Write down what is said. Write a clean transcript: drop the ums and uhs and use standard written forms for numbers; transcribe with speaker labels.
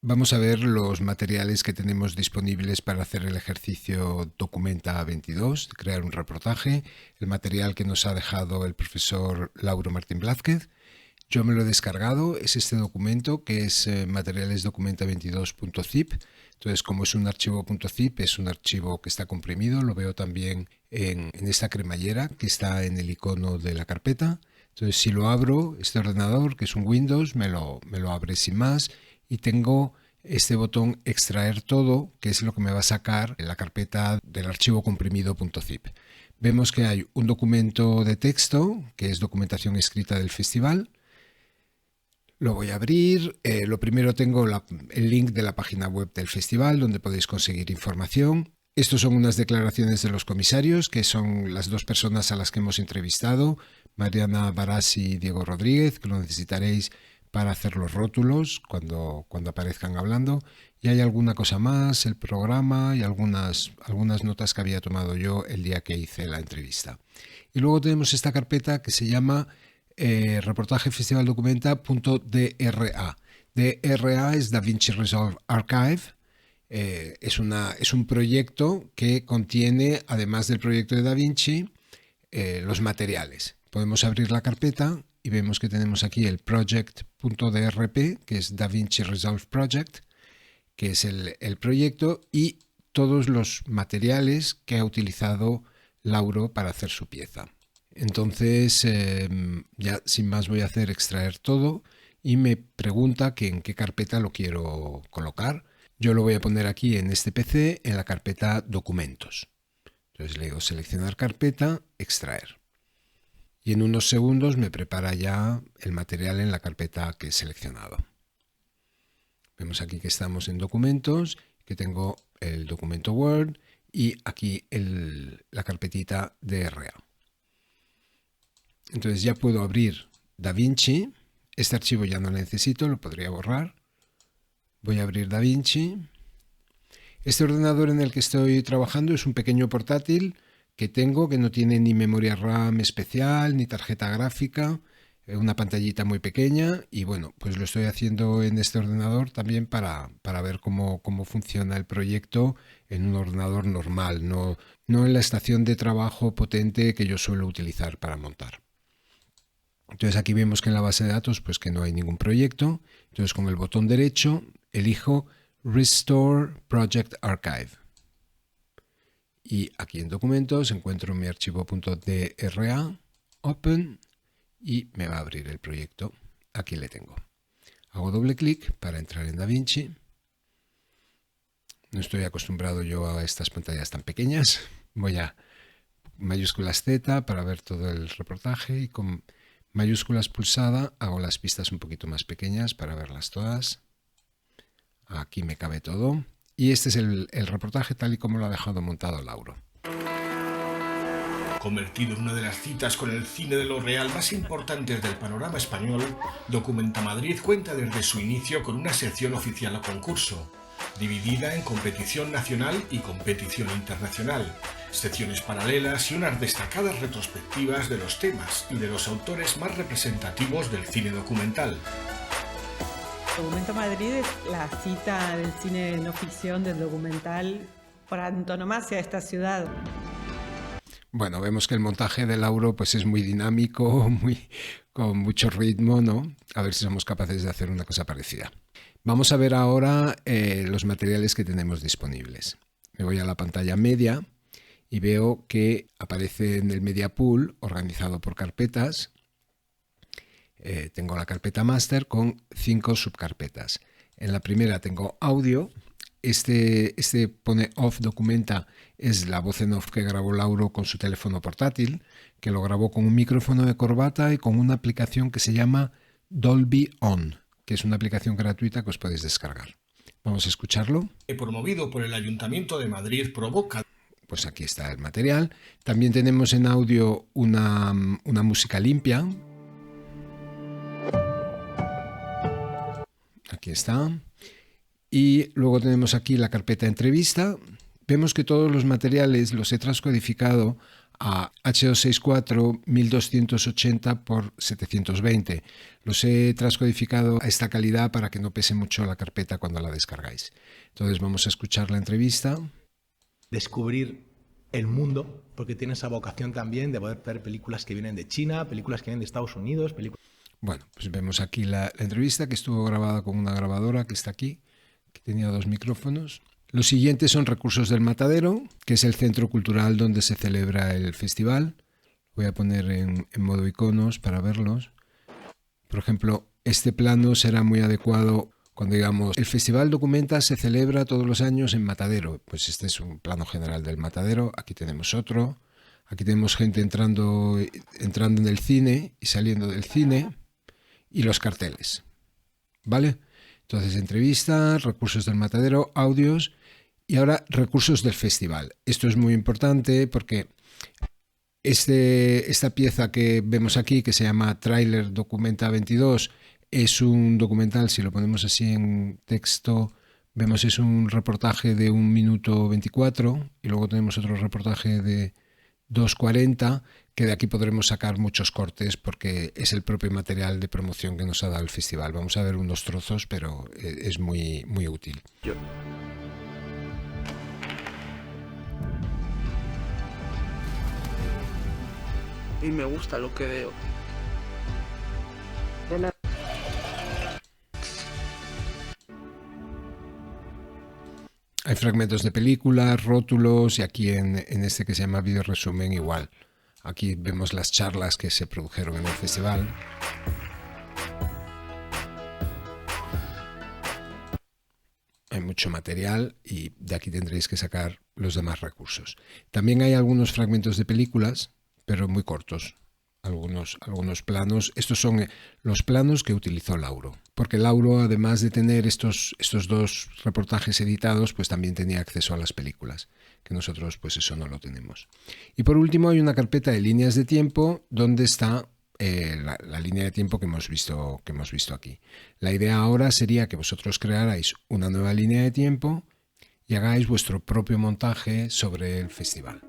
Speaker 1: Vamos a ver los materiales que tenemos disponibles para hacer el ejercicio Documenta 22, de crear un reportaje, el material que nos ha dejado el profesor Lauro Martín Blázquez. Yo me lo he descargado, es este documento que es materiales documenta22.zip. Entonces, como es un archivo .zip, es un archivo que está comprimido, lo veo también en esta cremallera que está en el icono de la carpeta. Entonces, si lo abro, este ordenador, que es un Windows, me lo abre sin más y tengo este botón extraer todo, que es lo que me va a sacar en la carpeta del archivo comprimido.zip. Vemos que hay un documento de texto, que es documentación escrita del festival. Lo voy a abrir. Lo primero tengo el link de la página web del festival, donde podéis conseguir información. Estos son unas declaraciones de los comisarios, que son las dos personas a las que hemos entrevistado, Mariana Barás y Diego Rodríguez, que lo necesitaréis para hacer los rótulos cuando aparezcan hablando. Y hay alguna cosa más, el programa y algunas notas que había tomado yo el día que hice la entrevista. Y luego tenemos esta carpeta que se llama reportaje festival documenta.dra. DRA es DaVinci Resolve Archive. Es un proyecto que contiene, además del proyecto de DaVinci, los materiales. Podemos abrir la carpeta y vemos que tenemos aquí el project.drp, que es DaVinci Resolve Project, que es el proyecto, y todos los materiales que ha utilizado Lauro para hacer su pieza. Entonces, ya sin más voy a hacer extraer todo y me pregunta que en qué carpeta lo quiero colocar. Yo lo voy a poner aquí en este PC en la carpeta documentos. Entonces le digo seleccionar carpeta, extraer. Y en unos segundos me prepara ya el material en la carpeta que he seleccionado. Vemos aquí que estamos en documentos, que tengo el documento Word y aquí la carpetita DRA. Entonces ya puedo abrir DaVinci. Este archivo ya no lo necesito, lo podría borrar. Voy a abrir DaVinci. Este ordenador en el que estoy trabajando es un pequeño portátil que tengo, que no tiene ni memoria RAM especial, ni tarjeta gráfica, una pantallita muy pequeña, y bueno, pues lo estoy haciendo en este ordenador también para ver cómo funciona el proyecto en un ordenador normal, no en la estación de trabajo potente que yo suelo utilizar para montar. Entonces aquí vemos que en la base de datos pues que no hay ningún proyecto. Entonces con el botón derecho elijo Restore Project Archive. Y aquí en documentos encuentro mi archivo .dra, Open, y me va a abrir el proyecto. Aquí le tengo. Hago doble clic para entrar en DaVinci. No estoy acostumbrado yo a estas pantallas tan pequeñas. Voy a mayúsculas Z para ver todo el reportaje y con mayúsculas pulsada hago las pistas un poquito más pequeñas para verlas todas. Aquí me cabe todo. Y este es el reportaje tal y como lo ha dejado montado Lauro.
Speaker 2: Convertido en una de las citas con el cine de lo real más importantes del panorama español, Documenta Madrid cuenta desde su inicio con una sección oficial o concurso, dividida en competición nacional y competición internacional, secciones paralelas y unas destacadas retrospectivas de los temas y de los autores más representativos del cine documental.
Speaker 3: Documenta Madrid es la cita del cine no ficción, del documental, por antonomasia de esta ciudad.
Speaker 1: Bueno, vemos que el montaje de Lauro pues es muy dinámico, con mucho ritmo, ¿no? A ver si somos capaces de hacer una cosa parecida. Vamos a ver ahora los materiales que tenemos disponibles. Me voy a la pantalla media y veo que aparece en el Media Pool, organizado por carpetas. Tengo la carpeta Master con 5 subcarpetas. En la primera tengo audio. Este pone off documenta, es la voz en off que grabó Lauro con su teléfono portátil, que lo grabó con un micrófono de corbata y con una aplicación que se llama Dolby On, que es una aplicación gratuita que os podéis descargar. Vamos a escucharlo.
Speaker 2: Promovido por el Ayuntamiento de Madrid, provoca...
Speaker 1: Pues aquí está el material. También tenemos en audio una música limpia. Aquí está. Y luego tenemos aquí la carpeta entrevista. Vemos que todos los materiales los he transcodificado a H264 1280 por 720. Los he transcodificado a esta calidad para que no pese mucho la carpeta cuando la descargáis. Entonces vamos a escuchar la entrevista.
Speaker 4: Descubrir el mundo, porque tiene esa vocación también de poder ver películas que vienen de China, películas que vienen de Estados Unidos.
Speaker 1: Bueno, pues vemos aquí la entrevista que estuvo grabada con una grabadora que está aquí, que tenía 2 micrófonos. Los siguientes son Recursos del Matadero, que es el centro cultural donde se celebra el festival. Voy a poner en modo iconos para verlos. Por ejemplo, este plano será muy adecuado cuando digamos el Festival Documenta se celebra todos los años en Matadero. Pues este es un plano general del Matadero. Aquí tenemos otro. Aquí tenemos gente entrando en el cine y saliendo del cine. Y los carteles. ¿Vale? Entonces, entrevista, Recursos del Matadero, audios y ahora recursos del festival. Esto es muy importante porque esta pieza que vemos aquí, que se llama Trailer Documenta 22, es un documental, si lo ponemos así en texto, vemos es un reportaje de 1 minuto 24 y luego tenemos otro reportaje de 2:40, que de aquí podremos sacar muchos cortes porque es el propio material de promoción que nos ha dado el festival. Vamos a ver unos trozos, pero es muy, muy útil.
Speaker 5: Y me gusta lo que veo.
Speaker 1: Hay fragmentos de películas, rótulos y aquí en este que se llama video resumen igual. Aquí vemos las charlas que se produjeron en el festival. Hay mucho material y de aquí tendréis que sacar los demás recursos. También hay algunos fragmentos de películas, pero muy cortos. Algunos planos. Estos son los planos que utilizó Lauro. Porque Lauro, además de tener estos 2 reportajes editados, pues también tenía acceso a las películas, que nosotros pues eso no lo tenemos. Y por último hay una carpeta de líneas de tiempo donde está la línea de tiempo que hemos visto aquí. La idea ahora sería que vosotros crearais una nueva línea de tiempo y hagáis vuestro propio montaje sobre el festival.